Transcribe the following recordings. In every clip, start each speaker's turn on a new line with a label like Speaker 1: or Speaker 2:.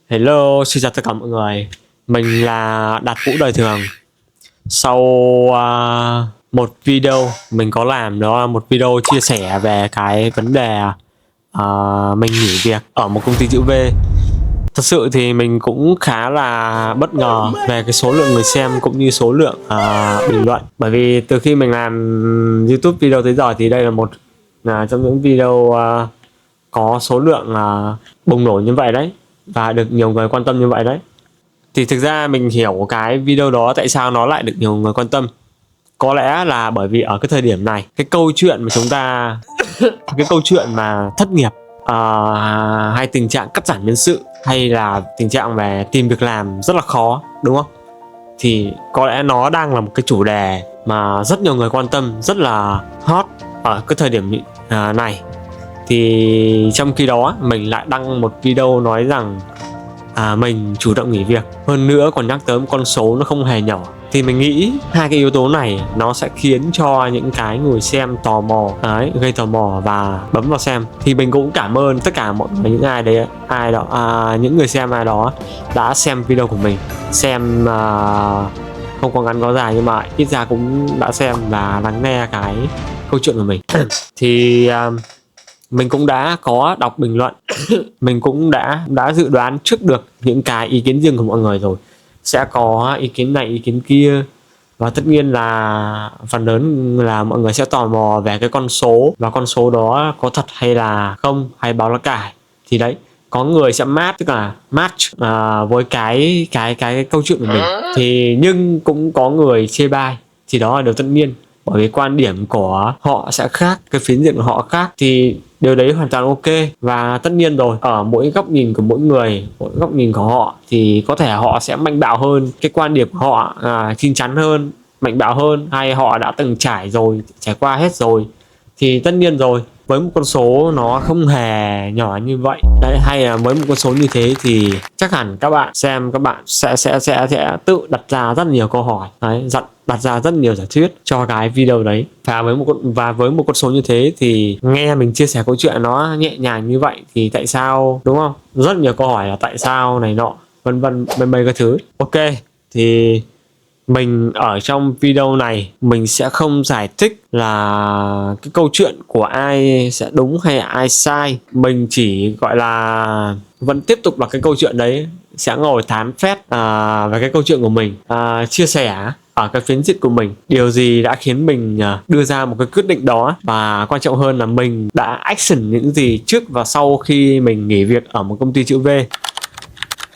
Speaker 1: Hello, xin chào tất cả mọi người. Mình là Đạt Vũ đời thường. Sau một video mình có làm đó là một video chia sẻ về cái vấn đề mình nghỉ việc ở một công ty chữ V. Thật sự thì mình cũng khá là bất ngờ về cái số lượng người xem cũng như số lượng bình luận. Bởi vì từ khi mình làm YouTube video tới giờ thì đây là một trong những video có số lượng bùng nổ như vậy đấy, và được nhiều người quan tâm như vậy đấy. Thì thực ra mình hiểu cái video đó tại sao nó lại được nhiều người quan tâm. Có lẽ là bởi vì ở cái thời điểm này, cái câu chuyện mà chúng ta cái câu chuyện mà thất nghiệp, hay tình trạng cắt giảm nhân sự, hay là tình trạng về tìm việc làm rất là khó, đúng không? Thì có lẽ nó đang là một cái chủ đề mà rất nhiều người quan tâm, rất là hot ở cái thời điểm này. Thì trong khi đó mình lại đăng một video nói rằng mình chủ động nghỉ việc, hơn nữa còn nhắc tới một con số nó không hề nhỏ. Thì mình nghĩ hai cái yếu tố này nó sẽ khiến cho những cái người xem tò mò đấy, gây tò mò và bấm vào xem. Thì mình cũng cảm ơn tất cả mọi người, những ai đó những người xem ai đó đã xem video của mình, xem không có ngắn có dài nhưng mà ít ra cũng đã xem và lắng nghe cái câu chuyện của mình. Thì mình cũng đã có đọc bình luận mình cũng đã dự đoán trước được những cái ý kiến riêng của mọi người rồi, sẽ có ý kiến này ý kiến kia, và tất nhiên là phần lớn là mọi người sẽ tò mò về cái con số, và con số đó có thật hay là không, hay báo lá cải. Thì đấy, có người sẽ tức là match với cái câu chuyện của mình, thì nhưng cũng có người chê bai, thì đó là điều tất nhiên, bởi vì quan điểm của họ sẽ khác, cái phiến diện của họ khác, thì điều đấy hoàn toàn ok. Và tất nhiên rồi, ở mỗi góc nhìn của mỗi người, mỗi góc nhìn của họ thì có thể họ sẽ mạnh bạo hơn, cái quan điểm của họ chín chắn hơn, mạnh bạo hơn, hay họ đã từng trải qua hết rồi. Thì tất nhiên rồi, với một con số nó không hề nhỏ như vậy đấy, hay là với một con số như thế thì chắc hẳn các bạn xem, các bạn sẽ tự đặt ra rất nhiều câu hỏi đấy, đặt ra rất nhiều giả thuyết cho cái video đấy. Và với một con số như thế thì nghe mình chia sẻ câu chuyện nó nhẹ nhàng như vậy thì tại sao, đúng không? Rất nhiều câu hỏi là tại sao này nọ, vân vân mấy cái thứ. Ok, thì mình ở trong video này mình sẽ không giải thích là cái câu chuyện của ai sẽ đúng hay ai sai. Mình chỉ gọi là vẫn tiếp tục là cái câu chuyện đấy, sẽ ngồi tán phét về cái câu chuyện của mình, chia sẻ ở cái phiến diện của mình, điều gì đã khiến mình đưa ra một cái quyết định đó, và quan trọng hơn là mình đã action những gì trước và sau khi mình nghỉ việc ở một công ty chữ V.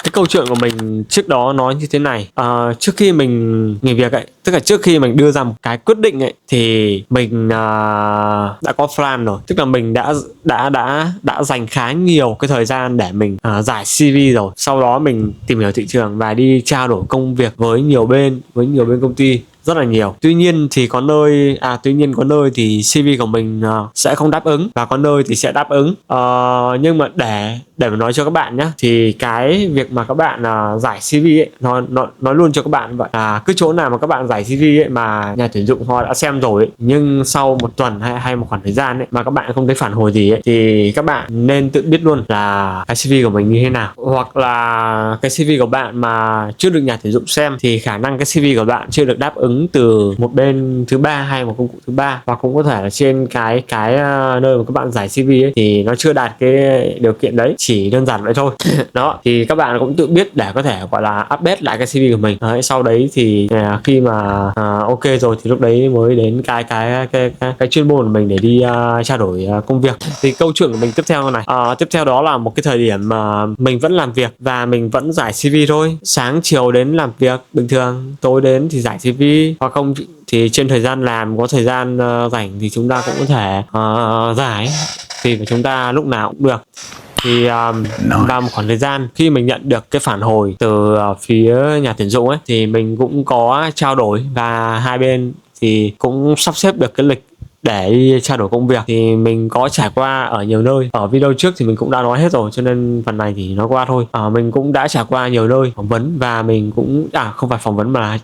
Speaker 1: Cái câu chuyện của mình trước đó nói như thế này, trước khi mình nghỉ việc ấy, tức là trước khi mình đưa ra một cái quyết định ấy, thì mình đã có plan rồi, tức là mình đã dành khá nhiều cái thời gian để mình giải CV rồi. Sau đó mình tìm hiểu thị trường và đi trao đổi công việc với nhiều bên công ty rất là nhiều. Tuy nhiên có nơi thì CV của mình sẽ không đáp ứng, và có nơi thì sẽ đáp ứng. Nhưng mà để mà nói cho các bạn nhé, thì cái việc mà các bạn giải CV ấy, nói luôn cho các bạn vậy, cứ chỗ nào mà các bạn giải CV ấy mà nhà tuyển dụng họ đã xem rồi ấy, nhưng sau một tuần hay một khoảng thời gian ấy mà các bạn không thấy phản hồi gì ấy, thì các bạn nên tự biết luôn là cái CV của mình như thế nào. Hoặc là cái CV của bạn mà chưa được nhà tuyển dụng xem thì khả năng cái CV của bạn chưa được đáp ứng từ một bên thứ ba hay một công cụ thứ ba, và cũng có thể là trên cái nơi mà các bạn giải CV ấy thì nó chưa đạt cái điều kiện đấy, chỉ đơn giản vậy thôi. Đó, thì các bạn cũng tự biết để có thể gọi là update lại cái CV của mình đấy. Sau đấy thì khi mà ok rồi thì lúc đấy mới đến cái chuyên môn của mình để đi trao đổi công việc. Thì câu chuyện của mình tiếp theo này, tiếp theo đó là một cái thời điểm mà mình vẫn làm việc và mình vẫn giải CV thôi, sáng chiều đến làm việc bình thường, tối đến thì giải CV, hoặc không thì trên thời gian làm có thời gian rảnh thì chúng ta cũng có thể giải, thì chúng ta lúc nào cũng được. Thì vào một khoảng thời gian khi mình nhận được cái phản hồi từ phía nhà tuyển dụng ấy, thì mình cũng có trao đổi, và hai bên thì cũng sắp xếp được cái lịch để đi trao đổi công việc. Thì mình có trải qua ở nhiều nơi, ở video trước thì mình cũng đã nói hết rồi, cho nên phần này thì nói qua thôi. Mình cũng đã trải qua nhiều nơi phỏng vấn, và mình cũng không phải phỏng vấn mà là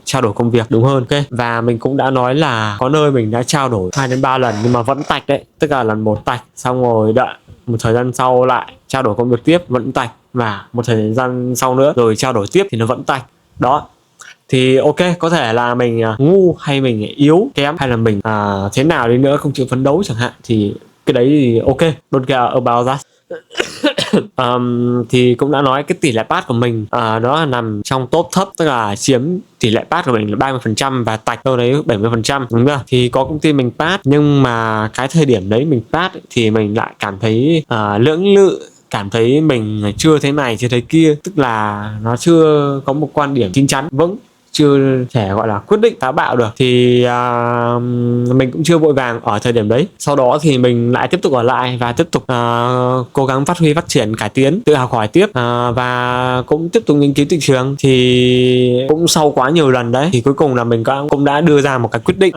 Speaker 1: trao đổi công việc đúng hơn. Ok, và mình cũng đã nói là có nơi mình đã trao đổi 2 đến 3 lần nhưng mà vẫn tạch đấy, tức là lần một tạch xong rồi đợi một thời gian sau lại trao đổi công việc tiếp vẫn tạch, và một thời gian sau nữa rồi trao đổi tiếp thì nó vẫn tạch. Đó thì ok, có thể là mình ngu hay mình yếu kém hay là mình thế nào đi nữa không chịu phấn đấu chẳng hạn, thì cái đấy thì ok, don't care about that. Thì cũng đã nói cái tỷ lệ pass của mình nó là nằm trong top thấp, tức là chiếm tỷ lệ pass của mình là 30% và tạch đâu đấy 70%, đúng không? Thì có công ty mình pass nhưng mà cái thời điểm đấy mình pass thì mình lại cảm thấy lưỡng lự, cảm thấy mình chưa thế này chưa thế kia, tức là nó chưa có một quan điểm chín chắn vững, chưa thể gọi là quyết định táo bạo được, thì mình cũng chưa vội vàng ở thời điểm đấy. Sau đó thì mình lại tiếp tục ở lại và tiếp tục cố gắng phát huy, phát triển, cải tiến, tự học hỏi tiếp, và cũng tiếp tục nghiên cứu thị trường. Thì cũng sau quá nhiều lần đấy thì cuối cùng là mình cũng đã đưa ra một cái quyết định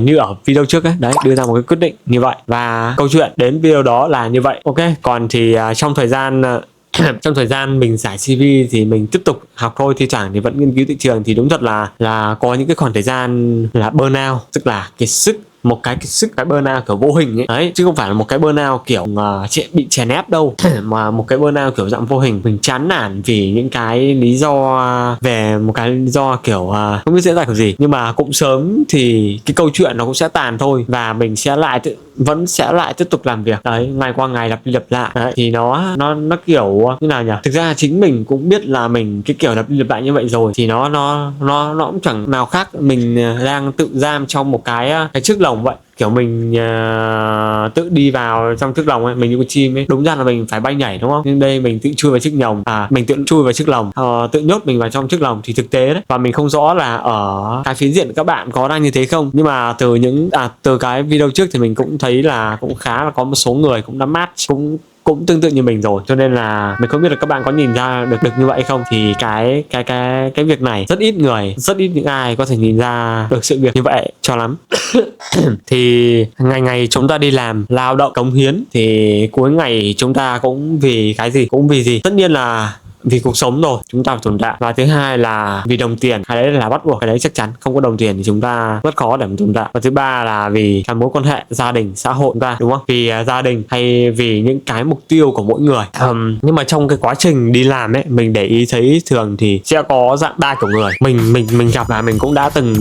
Speaker 1: như ở video trước ấy, đấy, đưa ra một cái quyết định như vậy, và câu chuyện đến video đó là như vậy. Ok, còn thì trong thời gian mình giải CV thì mình tiếp tục học thôi, thi thoảng thì vẫn nghiên cứu thị trường. Thì đúng thật là có những cái khoảng thời gian là burnout, tức là cái sức burnout kiểu vô hình ấy đấy, chứ không phải là một cái burnout kiểu bị chèn ép đâu mà một cái burnout kiểu dạng vô hình. Mình chán nản vì những cái lý do, về một cái lý do kiểu không biết diễn giải kiểu gì, nhưng mà cũng sớm thì cái câu chuyện nó cũng sẽ tàn thôi, và mình vẫn sẽ lại tiếp tục làm việc đấy, ngày qua ngày lặp đi lặp lại đấy. Thì nó kiểu như nào nhỉ, thực ra chính mình cũng biết là mình cái kiểu lặp đi lặp lại như vậy rồi, thì nó cũng chẳng nào khác mình đang tự giam trong một cái chiếc lồng vậy. Kiểu mình tự đi vào trong chiếc lồng ấy, mình như con chim ấy, đúng ra là mình phải bay nhảy đúng không, nhưng đây mình tự chui vào chiếc lồng, mình tự chui vào chiếc lồng, tự nhốt mình vào trong chiếc lồng thì thực tế đấy. Và mình không rõ là ở cái phiến diện các bạn có đang như thế không, nhưng mà từ cái video trước thì mình cũng thấy là cũng khá là có một số người cũng đã match, cũng tương tự như mình rồi, cho nên là mình không biết là các bạn có nhìn ra được như vậy không. Thì cái việc này rất ít những ai có thể nhìn ra được sự việc như vậy cho lắm. Thì ngày chúng ta đi làm lao động cống hiến, thì cuối ngày chúng ta cũng vì cái gì, tất nhiên là vì cuộc sống rồi, chúng ta phải tồn tại. Và thứ hai là vì đồng tiền, cái đấy là bắt buộc, cái đấy chắc chắn, không có đồng tiền thì chúng ta rất khó để mà tồn tại. Và thứ ba là vì cái mối quan hệ gia đình, xã hội chúng ta, đúng không, vì gia đình hay vì những cái mục tiêu của mỗi người. Nhưng mà trong cái quá trình đi làm ấy, mình để ý thấy thường thì sẽ có dạng ba kiểu người mình gặp, và mình cũng đã từng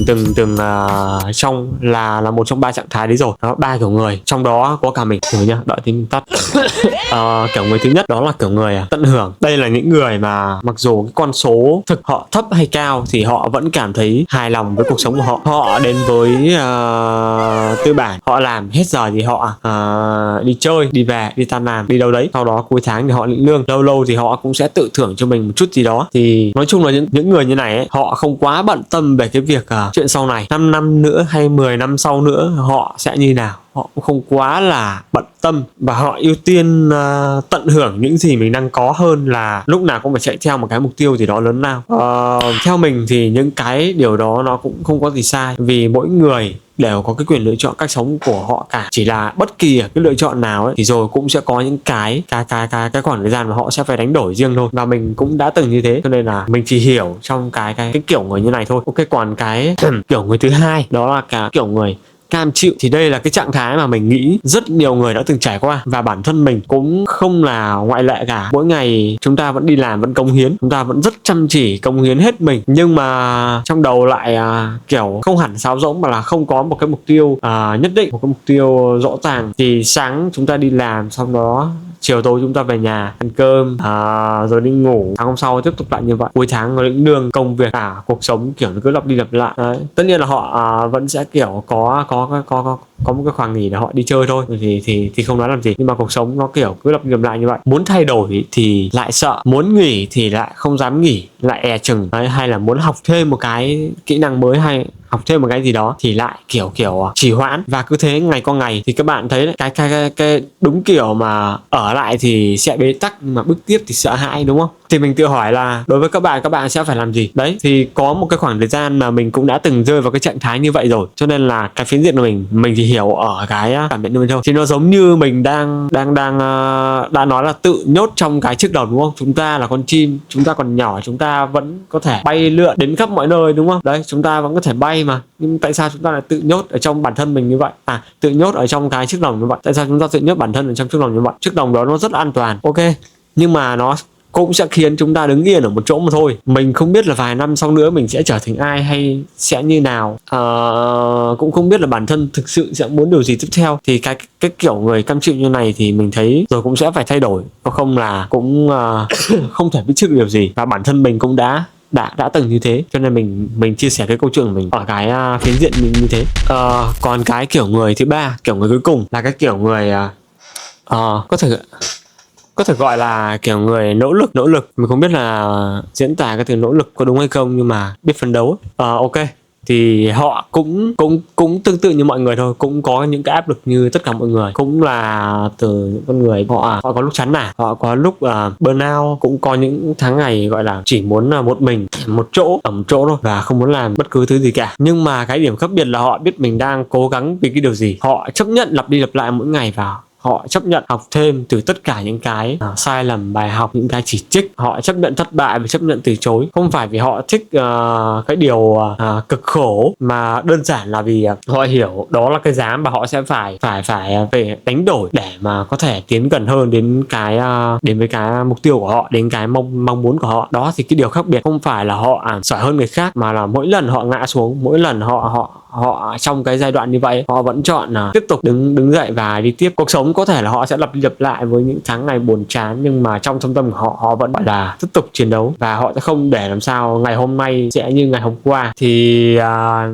Speaker 1: trong là một trong ba trạng thái đấy rồi. Đó, ba kiểu người, trong đó có cả mình. Thử nhá, đợi tí mình tắt. Kiểu người thứ nhất đó là kiểu người tận hưởng. Đây là những người mà mặc dù cái con số thực họ thấp hay cao thì họ vẫn cảm thấy hài lòng với cuộc sống của họ. Họ đến với tư bản, họ làm hết giờ thì họ đi chơi, đi về, đi tan làm, đi đâu đấy, sau đó cuối tháng thì họ lĩnh lương. Lâu thì họ cũng sẽ tự thưởng cho mình một chút gì đó. Thì nói chung là những người như này ấy, họ không quá bận tâm về cái việc chuyện sau này, 5 năm nữa hay 10 năm sau nữa họ sẽ như nào. Họ cũng không quá là bận tâm, và họ ưu tiên tận hưởng những gì mình đang có hơn là lúc nào cũng phải chạy theo một cái mục tiêu gì đó lớn lao. Theo mình thì những cái điều đó nó cũng không có gì sai, vì mỗi người đều có cái quyền lựa chọn cách sống của họ cả. Chỉ là bất kỳ cái lựa chọn nào ấy thì rồi cũng sẽ có những cái khoảng thời gian mà họ sẽ phải đánh đổi riêng thôi, và mình cũng đã từng như thế, cho nên là mình chỉ hiểu trong cái kiểu người như này thôi. Ok, còn cái kiểu người thứ hai đó là cái kiểu người cam chịu, thì đây là cái trạng thái mà mình nghĩ rất nhiều người đã từng trải qua, và bản thân mình cũng không là ngoại lệ cả. Mỗi ngày chúng ta vẫn đi làm, vẫn cống hiến, chúng ta vẫn rất chăm chỉ cống hiến hết mình, nhưng mà trong đầu lại kiểu không hẳn sáo rỗng, mà là không có một cái mục tiêu nhất định, một cái mục tiêu rõ ràng. Thì sáng chúng ta đi làm, xong đó chiều tối chúng ta về nhà ăn cơm, rồi đi ngủ, tháng hôm sau tiếp tục lại như vậy, cuối tháng có lĩnh lương, công việc, cuộc sống kiểu nó cứ lặp đi lặp lại. Đấy. Tất nhiên là họ vẫn sẽ kiểu có một cái khoảng nghỉ để họ đi chơi thôi, thì không nói làm gì, nhưng mà cuộc sống nó kiểu cứ lặp đi lặp lại như vậy. Muốn thay đổi thì lại sợ, muốn nghỉ thì lại không dám nghỉ, lại chừng. Đấy, hay là muốn học thêm một cái kỹ năng mới hay học thêm một cái gì đó thì lại kiểu trì hoãn, và cứ thế ngày qua ngày. Thì các bạn thấy đấy, cái đúng kiểu mà ở lại thì sẽ bế tắc, mà bước tiếp thì sợ hãi, đúng không? Thì mình tự hỏi là đối với các bạn sẽ phải làm gì đấy. Thì có một cái khoảng thời gian mà mình cũng đã từng rơi vào cái trạng thái như vậy rồi, cho nên là cái phiến diện của mình thì hiểu ở cái cảm nhận của mình thôi. Thì nó giống như mình đang đã nói là tự nhốt trong cái chiếc lồng, đúng không? Chúng ta là con chim, chúng ta còn nhỏ, chúng ta vẫn có thể bay lượn đến khắp mọi nơi, đúng không? Đấy, chúng ta vẫn có thể bay mà, nhưng tại sao chúng ta lại tự nhốt ở trong bản thân mình như vậy? Tự nhốt ở trong cái chiếc lồng như vậy. Tại sao chúng ta tự nhốt bản thân ở trong chiếc lồng như vậy? Chiếc lồng đó nó rất an toàn, ok, nhưng mà nó cũng sẽ khiến chúng ta đứng yên ở một chỗ mà thôi. Mình không biết là vài năm sau nữa mình sẽ trở thành ai hay sẽ như nào, cũng không biết là bản thân thực sự sẽ muốn điều gì tiếp theo. Thì cái kiểu người cam chịu như này thì mình thấy rồi cũng sẽ phải thay đổi, có không là cũng không thể biết trước điều gì. Và bản thân mình cũng đã từng như thế, cho nên mình chia sẻ cái câu chuyện của mình ở cái phiến diện như thế. Còn cái kiểu người thứ ba, kiểu người cuối cùng là cái kiểu người có thể gọi là kiểu người nỗ lực. Mình không biết là diễn tả cái từ nỗ lực có đúng hay không, nhưng mà biết phấn đấu. Ok, thì họ cũng tương tự như mọi người thôi, cũng có những cái áp lực như tất cả mọi người, cũng là từ những con người họ có lúc chán nản, họ có lúc burnout, cũng có những tháng ngày gọi là chỉ muốn một mình ở một chỗ thôi và không muốn làm bất cứ thứ gì cả. Nhưng mà cái điểm khác biệt là họ biết mình đang cố gắng vì cái điều gì, họ chấp nhận lặp đi lặp lại mỗi ngày vào, họ chấp nhận học thêm từ tất cả những cái sai lầm, bài học, những cái chỉ trích. Họ chấp nhận thất bại và chấp nhận từ chối, không phải vì họ thích cái điều cực khổ, mà đơn giản là vì họ hiểu đó là cái giá mà họ sẽ phải đánh đổi để mà có thể tiến gần hơn đến với cái mục tiêu của họ, đến cái mong muốn của họ. Đó thì cái điều khác biệt không phải là họ giỏi hơn người khác, mà là mỗi lần họ ngã xuống, mỗi lần họ trong cái giai đoạn như vậy, họ vẫn chọn tiếp tục đứng dậy và đi tiếp. Cuộc sống có thể là họ sẽ lặp đi lặp lại với những tháng ngày buồn chán, nhưng mà trong thâm tâm của họ vẫn gọi là tiếp tục chiến đấu, và họ sẽ không để làm sao ngày hôm nay sẽ như ngày hôm qua. Thì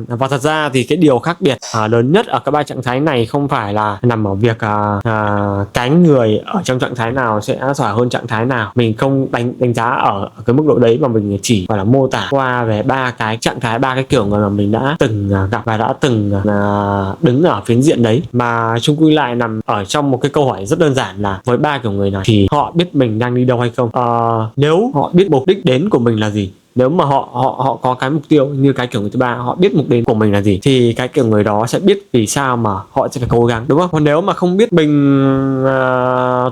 Speaker 1: và thật ra thì cái điều khác biệt lớn nhất ở các ba trạng thái này không phải là nằm ở việc cái người ở trong trạng thái nào sẽ giỏi hơn trạng thái nào. Mình không đánh giá ở cái mức độ đấy, mà mình chỉ gọi là mô tả qua về ba cái trạng thái, ba cái kiểu người mà mình đã từng gặp và đã từng đứng ở phiến diện đấy. Mà chung quy lại nằm ở trong một cái câu hỏi rất đơn giản là với ba kiểu người này thì họ biết mình đang đi đâu hay không. Nếu họ biết mục đích đến của mình là gì, nếu mà họ có cái mục tiêu như cái kiểu người thứ ba, họ biết mục đích của mình là gì, thì cái kiểu người đó sẽ biết vì sao mà họ sẽ phải cố gắng, đúng không? Còn nếu mà không biết mình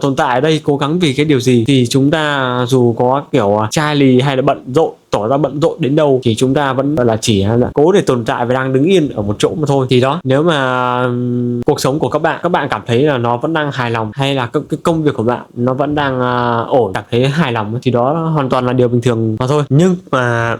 Speaker 1: tồn tại ở đây cố gắng vì cái điều gì, thì chúng ta dù có kiểu chai lì hay là bận rộn, tỏ ra bận rộn đến đâu, thì chúng ta vẫn là chỉ là cố để tồn tại và đang đứng yên ở một chỗ mà thôi. Thì đó, nếu mà cuộc sống của các bạn cảm thấy là nó vẫn đang hài lòng, hay là cái công việc của bạn nó vẫn đang ổn, cảm thấy hài lòng, thì đó hoàn toàn là điều bình thường mà thôi. Nhưng mà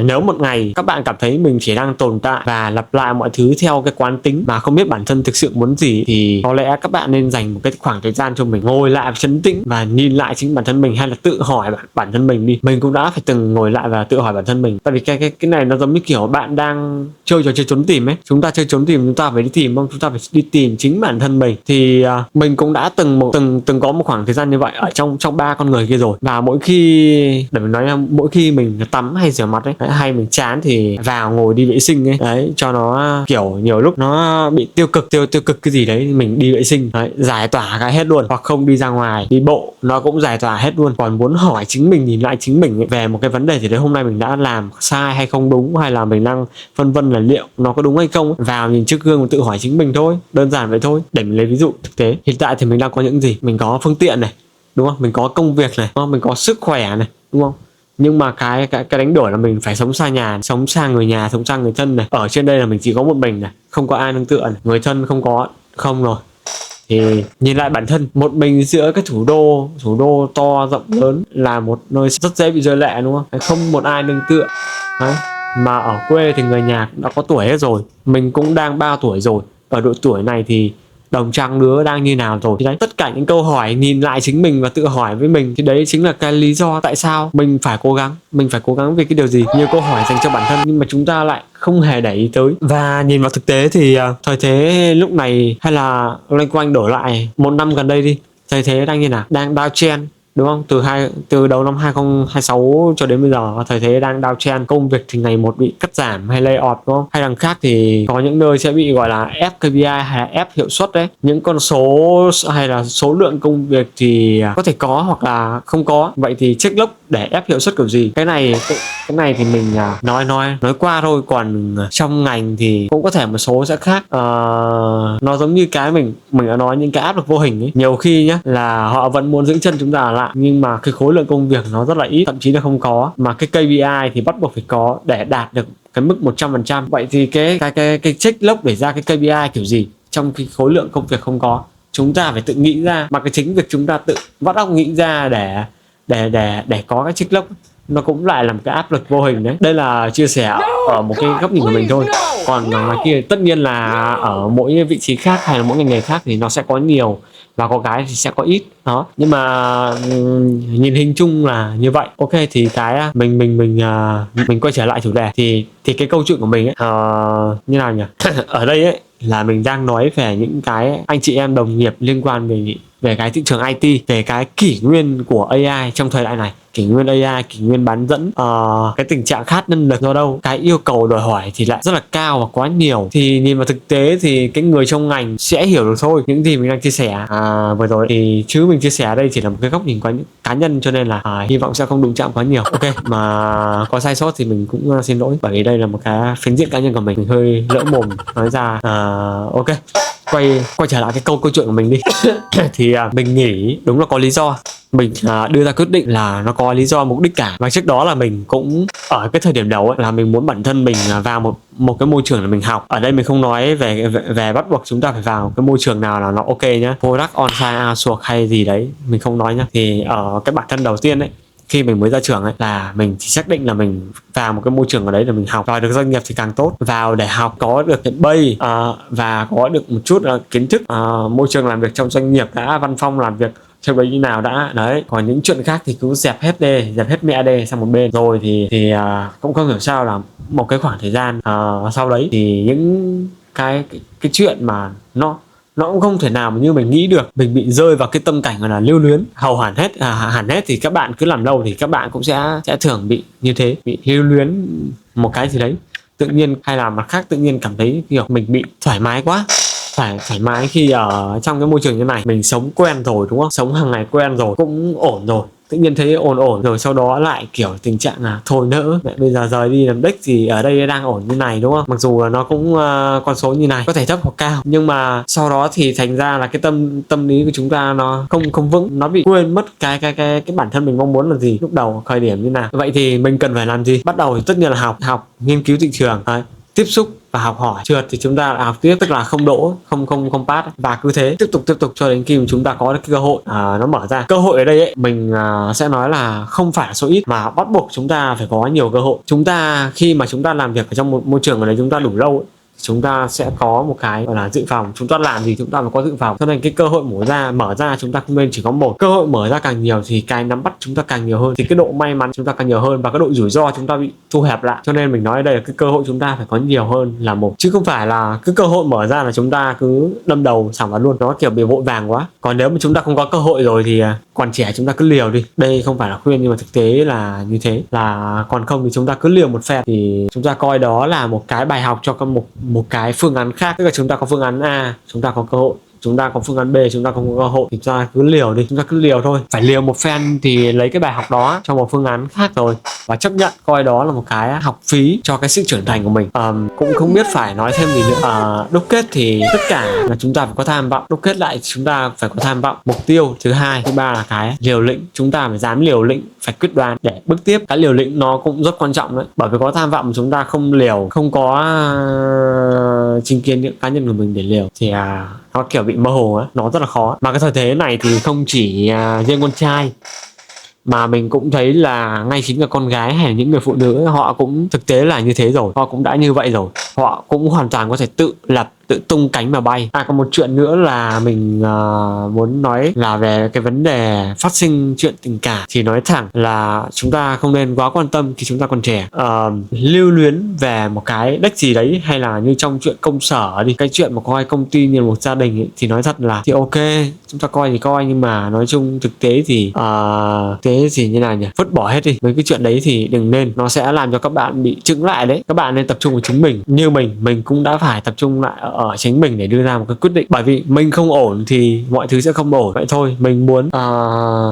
Speaker 1: nếu một ngày các bạn cảm thấy mình chỉ đang tồn tại và lặp lại mọi thứ theo cái quán tính mà không biết bản thân thực sự muốn gì, thì có lẽ các bạn nên dành một cái khoảng thời gian cho mình, ngồi lại trấn tĩnh và nhìn lại chính bản thân mình, hay là tự hỏi bản thân mình đi. Mình cũng đã phải từng ngồi lại và tự hỏi bản thân mình, tại vì cái này nó giống như kiểu bạn đang chơi trò chơi trốn tìm ấy. Chúng ta chơi trốn tìm, chúng ta phải đi tìm, không? Chúng ta phải đi tìm chính bản thân mình. Thì mình cũng đã từng có một khoảng thời gian như vậy ở trong ba con người kia rồi. Và mỗi khi, để mình nói là mỗi khi mình tắm hay rửa mặt ấy, hay mình chán thì vào ngồi đi vệ sinh ấy, đấy, cho nó kiểu nhiều lúc nó bị tiêu cực cái gì đấy, mình đi vệ sinh đấy, giải tỏa cái hết luôn. Hoặc không đi ra ngoài đi bộ, nó cũng giải tỏa hết luôn. Còn muốn hỏi chính mình, nhìn lại chính mình ấy, về một cái vấn đề thì đấy, hôm nay mình đã làm sai hay không đúng, hay là mình đang phân vân là liệu nó có đúng hay không ấy. Vào nhìn trước gương và tự hỏi chính mình thôi, đơn giản vậy thôi. Để mình lấy ví dụ thực tế, hiện tại thì mình đang có những gì? Mình có phương tiện này, đúng không? Mình có công việc này, đúng không? Mình có sức khỏe này, đúng không? Nhưng mà cái đánh đổi là mình phải sống xa nhà, sống xa người nhà, sống xa người thân này. Ở trên đây là mình chỉ có một mình này, không có ai nương tựa này, người thân không có, không rồi. Thì nhìn lại bản thân, một mình giữa cái thủ đô to rộng lớn là một nơi rất dễ bị rơi lệ, đúng không? Không một ai nương tựa đấy. Mà ở quê thì người nhà cũng đã có tuổi hết rồi, mình cũng đang 3 tuổi rồi. Ở độ tuổi này thì đồng trang lứa đang như nào rồi. Thì đấy, tất cả những câu hỏi nhìn lại chính mình và tự hỏi với mình, thì đấy chính là cái lý do tại sao mình phải cố gắng vì cái điều gì. Nhiều câu hỏi dành cho bản thân nhưng mà chúng ta lại không hề để ý tới. Và nhìn vào thực tế thì thời thế lúc này, hay là loanh quanh đổ lại một năm gần đây đi, thời thế đang như nào? Đang downtrend, đúng không? Từ đầu năm 2026 cho đến bây giờ thời thế đang downtrend, công việc thì ngày một bị cắt giảm hay lay off, đúng không? Hay đằng khác thì có những nơi sẽ bị gọi là ép KPI hay là ép hiệu suất đấy, những con số hay là số lượng công việc thì có thể có hoặc là không có. Vậy thì check log để ép hiệu suất kiểu gì? Cái này thì mình nói qua thôi, còn trong ngành thì cũng có thể một số sẽ khác. Nó giống như cái mình đã nói, những cái áp lực vô hình ấy, nhiều khi nhá là họ vẫn muốn giữ chân chúng ta lại, nhưng mà cái khối lượng công việc nó rất là ít, thậm chí là không có, mà cái KPI thì bắt buộc phải có để đạt được cái mức 100%. Vậy thì cái check log để ra cái KPI kiểu gì trong khi khối lượng công việc không có? Chúng ta phải tự nghĩ ra, mà cái chính việc chúng ta tự vắt óc nghĩ ra để có cái check log nó cũng lại là một cái áp lực vô hình đấy. Đây là chia sẻ ở một cái góc nhìn của mình thôi, còn ngoài kia tất nhiên là ở mỗi vị trí khác hay là mỗi ngành nghề khác thì nó sẽ có nhiều và có cái thì sẽ có ít đó, nhưng mà nhìn hình chung là như vậy. Ok, thì cái mình quay trở lại chủ đề thì cái câu chuyện của mình ấy, như nào nhỉ? Ở đây ấy là mình đang nói về những cái anh chị em đồng nghiệp liên quan về cái thị trường IT, về cái kỷ nguyên của AI trong thời đại này, kỷ nguyên AI, kỷ nguyên bán dẫn. Cái tình trạng khát nhân lực do đâu, cái yêu cầu đòi hỏi thì lại rất là cao và quá nhiều. Thì nhìn vào thực tế thì cái người trong ngành sẽ hiểu được thôi những gì mình đang chia sẻ vừa rồi, thì chứ mình chia sẻ ở đây chỉ là một cái góc nhìn cá nhân, cho nên là hy vọng sẽ không đụng chạm quá nhiều. Ok, mà có sai sót thì mình cũng xin lỗi, bởi vì đây là một cái phiến diện cá nhân của mình hơi lỡ mồm nói ra. Ok, quay trở lại cái câu chuyện của mình đi. Thì mình nghĩ đúng là có lý do, mình đưa ra quyết định là nó có lý do mục đích cả. Và trước đó là mình cũng ở cái thời điểm đầu ấy, là mình muốn bản thân mình vào một cái môi trường là mình học. Ở đây mình không nói về bắt buộc chúng ta phải vào cái môi trường nào là nó ok nhá, product on-site outsource hay gì đấy, mình không nói nhá. Thì ở cái bản thân đầu tiên ấy, khi mình mới ra trường ấy, là mình chỉ xác định là mình vào một cái môi trường ở đấy để mình học, và được doanh nghiệp thì càng tốt, vào để học, có được cái base và có được một chút kiến thức môi trường làm việc trong doanh nghiệp đã, văn phong làm việc trong đấy như nào đã đấy. Còn những chuyện khác thì cứ dẹp hết mẹ đi sang một bên. Rồi thì cũng không hiểu sao là một cái khoảng thời gian sau đấy thì những cái chuyện mà nó cũng không thể nào mà như mình nghĩ được. Mình bị rơi vào cái tâm cảnh là lưu luyến hầu hẳn hết thì các bạn cứ làm lâu thì các bạn cũng sẽ thường bị như thế, bị lưu luyến một cái gì đấy tự nhiên, hay là mặt khác tự nhiên cảm thấy kiểu mình bị thoải mái quá, thoải mái khi ở trong cái môi trường như này. Mình sống quen rồi, đúng không, sống hàng ngày quen rồi, cũng ổn rồi, tự nhiên thấy ổn rồi sau đó lại kiểu tình trạng là thôi nỡ mẹ, bây giờ rời đi làm đích thì ở đây đang ổn như này, đúng không? Mặc dù là nó cũng con số như này, có thể thấp hoặc cao, nhưng mà sau đó thì thành ra là cái tâm lý của chúng ta nó không vững, nó bị quên mất cái bản thân mình mong muốn là gì lúc đầu thời điểm như nào. Vậy thì mình cần phải làm gì? Bắt đầu thì tất nhiên là học nghiên cứu thị trường đấy, tiếp xúc và học hỏi. Trượt thì chúng ta học tiếp, tức là không đỗ, không pass, và cứ thế tiếp tục cho đến khi mà chúng ta có được cái cơ hội nó mở ra. Cơ hội ở đây ấy, mình sẽ nói là không phải là số ít, mà bắt buộc chúng ta phải có nhiều cơ hội. Chúng ta khi mà chúng ta làm việc ở trong một môi trường ở đấy chúng ta đủ lâu ấy, chúng ta sẽ có một cái gọi là dự phòng. Chúng ta làm gì chúng ta phải có dự phòng, cho nên cái cơ hội mở ra chúng ta không nên chỉ có một. Cơ hội mở ra càng nhiều thì cái nắm bắt chúng ta càng nhiều hơn, thì cái độ may mắn chúng ta càng nhiều hơn, và cái độ rủi ro chúng ta bị thu hẹp lại. Cho nên mình nói ở đây là cái cơ hội chúng ta phải có nhiều hơn là một, chứ không phải là cứ cơ hội mở ra là chúng ta cứ đâm đầu sảng vào luôn, nó kiểu bị vội vàng quá. Còn nếu mà chúng ta không có cơ hội rồi thì còn trẻ chúng ta cứ liều đi. Đây không phải là khuyên, nhưng mà thực tế là như thế. Là còn không thì chúng ta cứ liều một phen, thì chúng ta coi đó là một cái bài học cho một cái phương án khác. Tức là chúng ta có phương án A, chúng ta có cơ hội, chúng ta có phương án B, chúng ta không có cơ hội, thì chúng ta cứ liều đi, chúng ta cứ liều thôi. Phải liều một phen thì lấy cái bài học đó cho một phương án khác rồi, và chấp nhận coi đó là một cái học phí cho cái sự trưởng thành của mình. Cũng không biết phải nói thêm gì nữa. Đúc kết thì tất cả là chúng ta phải có tham vọng. Đúc kết lại chúng ta phải có tham vọng, mục tiêu thứ hai, thứ ba là cái liều lĩnh. Chúng ta phải dám liều lĩnh, phải quyết đoán để bước tiếp. Cái liều lĩnh nó cũng rất quan trọng đấy, bởi vì có tham vọng chúng ta không liều, không có chính kiến những cá nhân của mình để liều thì nó kiểu bị mơ hồ á, nó rất là khó. Mà cái thời thế này thì không chỉ riêng con trai, mà mình cũng thấy là ngay chính là con gái hay là những người phụ nữ, họ cũng thực tế là như thế rồi, họ cũng đã như vậy rồi, họ cũng hoàn toàn có thể tự lập tự tung cánh mà bay. Còn một chuyện nữa là mình muốn nói là về cái vấn đề phát sinh chuyện tình cảm, thì nói thẳng là chúng ta không nên quá quan tâm khi chúng ta còn trẻ. Lưu luyến về một cái đếch gì đấy, hay là như trong chuyện công sở đi, cái chuyện mà coi công ty như một gia đình ấy, thì nói thật là thì ok, chúng ta coi thì coi, nhưng mà nói chung thực tế thì thế thì như nào nhỉ, vứt bỏ hết đi mấy cái chuyện đấy thì đừng nên, nó sẽ làm cho các bạn bị chững lại đấy. Các bạn nên tập trung vào chính mình, như mình cũng đã phải tập trung lại ở chính mình để đưa ra một cái quyết định, bởi vì mình không ổn thì mọi thứ sẽ không ổn. Vậy thôi, mình muốn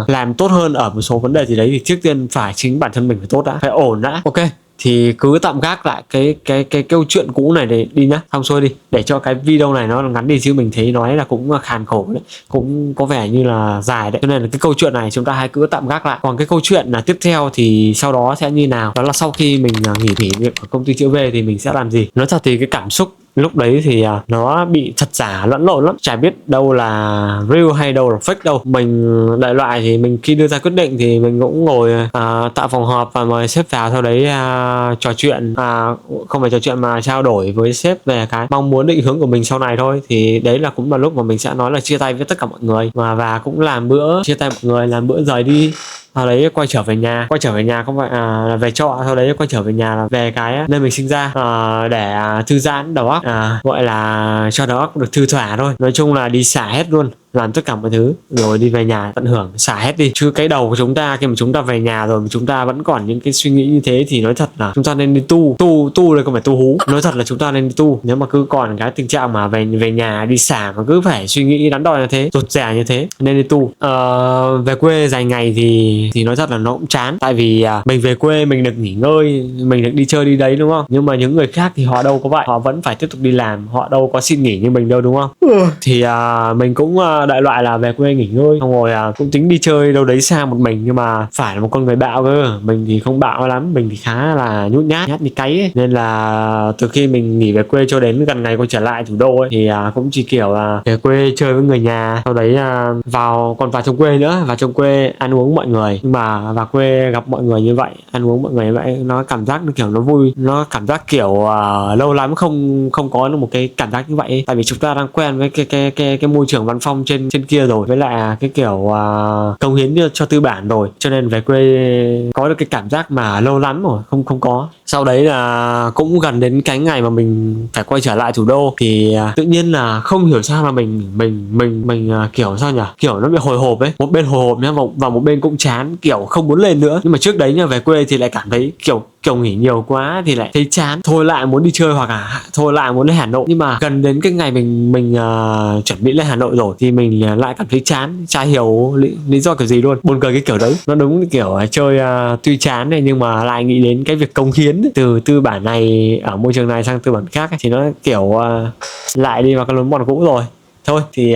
Speaker 1: làm tốt hơn ở một số vấn đề gì đấy thì trước tiên phải chính bản thân mình phải tốt đã, phải ổn đã. Ok, thì cứ tạm gác lại cái câu chuyện cũ này để đi nhá, xong xuôi đi, để cho cái video này nó ngắn đi, chứ mình thấy nói là cũng khàn khổ đấy, cũng có vẻ như là dài đấy, cho nên là cái câu chuyện này chúng ta hãy cứ tạm gác lại. Còn cái câu chuyện là tiếp theo thì sau đó sẽ như nào, đó là sau khi mình nghỉ việc ở công ty chữ V thì mình sẽ làm gì. Nói thật thì cái cảm xúc lúc đấy thì nó bị thật giả lẫn lộn lắm, chả biết đâu là real hay đâu là fake đâu. Mình đại loại thì mình khi đưa ra quyết định thì mình cũng ngồi tạo phòng họp và mời sếp vào, sau đấy trò chuyện, không phải trò chuyện mà trao đổi với sếp về cái mong muốn định hướng của mình sau này thôi. Thì đấy là cũng là lúc mà mình sẽ nói là chia tay với tất cả mọi người, và cũng làm bữa chia tay mọi người, làm bữa rời đi. Sau đấy quay trở về nhà không phải là về trọ, sau đấy quay trở về nhà là về cái nơi mình sinh ra, để thư giãn đầu óc, gọi là cho đầu óc được thư thỏa thôi. Nói chung là đi xả hết luôn, làm tất cả mọi thứ rồi đi về nhà tận hưởng, xả hết đi. Chứ cái đầu của chúng ta khi mà chúng ta về nhà rồi mà chúng ta vẫn còn những cái suy nghĩ như thế thì nói thật là chúng ta nên đi tu đây, không phải tu hú. Nói thật là chúng ta nên đi tu. Nếu mà cứ còn cái tình trạng mà về nhà đi xả mà cứ phải suy nghĩ đắn đo như thế, rụt rè như thế, nên đi tu. Về quê dài ngày thì nói thật là nó cũng chán, tại vì mình về quê mình được nghỉ ngơi, mình được đi chơi đi đấy, đúng không? Nhưng mà những người khác thì họ đâu có vậy, họ vẫn phải tiếp tục đi làm, họ đâu có xin nghỉ như mình đâu, đúng không? Thì mình cũng đại loại là về quê nghỉ ngơi, xong rồi cũng tính đi chơi đâu đấy xa một mình, nhưng mà phải là một con người bạo cơ. Mình thì không bạo lắm, mình thì khá là nhút nhát như cáy ấy. Nên là từ khi mình nghỉ về quê cho đến gần ngày quay trở lại thủ đô ấy, thì cũng chỉ kiểu là về quê chơi với người nhà, sau đấy còn vào trong quê nữa, vào trong quê ăn uống mọi người. Nhưng mà vào quê gặp mọi người như vậy, ăn uống mọi người như vậy, nó cảm giác nó kiểu nó vui, nó cảm giác kiểu lâu lắm không có được một cái cảm giác như vậy ấy. Tại vì chúng ta đang quen với cái môi trường văn phòng trên kia rồi, với lại cái kiểu cống hiến cho tư bản rồi, cho nên về quê có được cái cảm giác mà lâu lắm rồi không có. Sau đấy là cũng gần đến cái ngày mà mình phải quay trở lại thủ đô, thì tự nhiên là không hiểu sao là mình kiểu sao nhỉ, kiểu nó bị hồi hộp ấy, một bên hồi hộp nhá, và một bên cũng chán, kiểu không muốn lên nữa. Nhưng mà trước đấy nha, về quê thì lại cảm thấy kiểu nghỉ nhiều quá thì lại thấy chán, thôi lại muốn đi chơi, hoặc là thôi lại muốn lên Hà Nội. Nhưng mà gần đến cái ngày mình chuẩn bị lên Hà Nội rồi thì mình lại cảm thấy chán, chả hiểu lý do kiểu gì luôn. Buồn cười cái kiểu đấy, nó đúng kiểu chơi tuy chán này nhưng mà lại nghĩ đến cái việc cống hiến từ tư bản này ở môi trường này sang tư bản khác ấy, thì nó kiểu lại đi vào cái lối mòn cũ rồi. Thôi thì